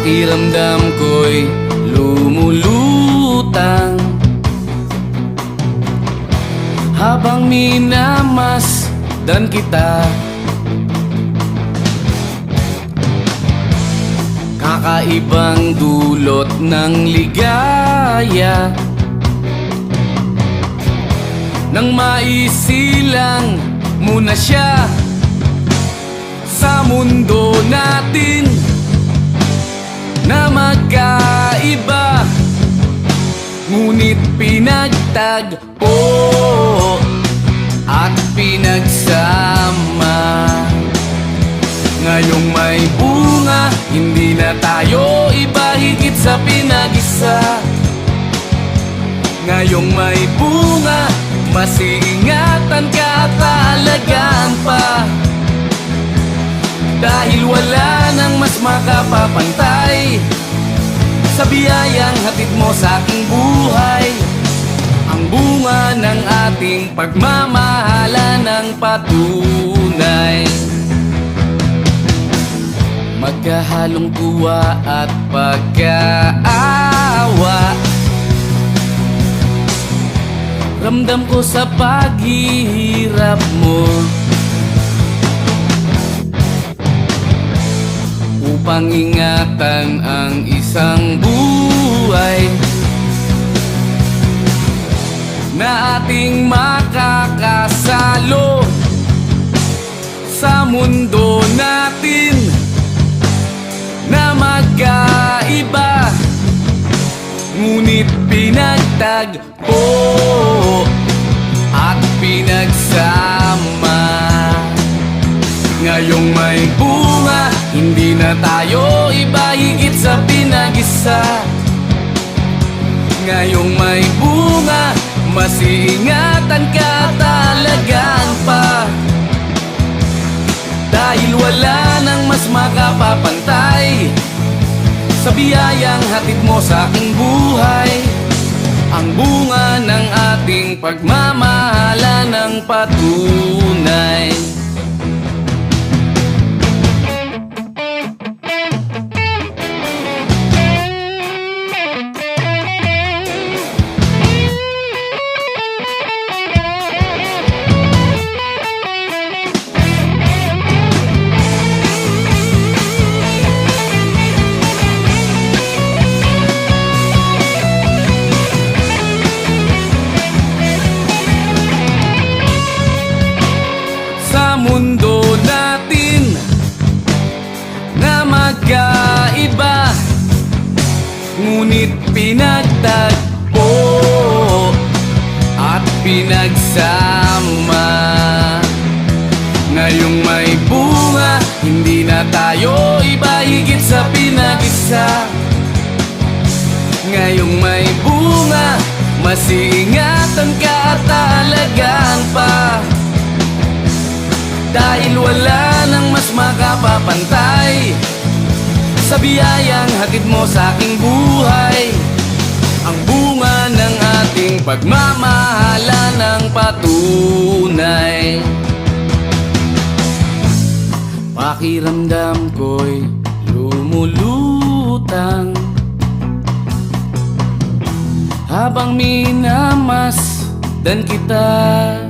Pakiramdam ko'y lumulutang habang minamasdan kita. Kakaibang dulot ng ligaya nang maisilang mo na siya sa mundo natin na magkaiba, ngunit pinagtagpo at pinagsama. Ngayong may bunga, hindi na tayo iba, higit sa pinag-isa. Ngayong may bunga, mas iingatan ka at aalagaan pa, dahil wala nang mas makapapantay sa biyayang hatid mo sa aking buhay. Ang bunga ng ating pagmamahalan ng patunay, magkahalong tuwa at pagkaawa. Ramdam ko sa paghihirap mo, upang ingatan ang isang buhay na ating makakasalo sa mundo natin na magkaiba, ngunit pinagtagpo at pinagsama. Ngayong may bunga, hindi na tayo iba, higit sa pinag-isa. Ngayong may bunga, mas iingatan ka at alagaan pa, dahil wala nang mas makapapantay sa biyayang hatid mo sa aking buhay. Ang bunga ng ating pagmamahalan ng patunay. Mundo natin na magkaiba, ngunit pinagtagpo at pinagsama. Ngayong may bunga, hindi na tayo iba, higit sa pinag-isa. Ngayong may bunga, mas iingatan ka at aalagaan pa, dahil wala nang mas makapapantay sa biyayang hatid mo sa aking buhay. Ang bunga ng ating pagmamahalan ng patunay. Pakiramdam ko'y lumulutang habang minamasdan kita.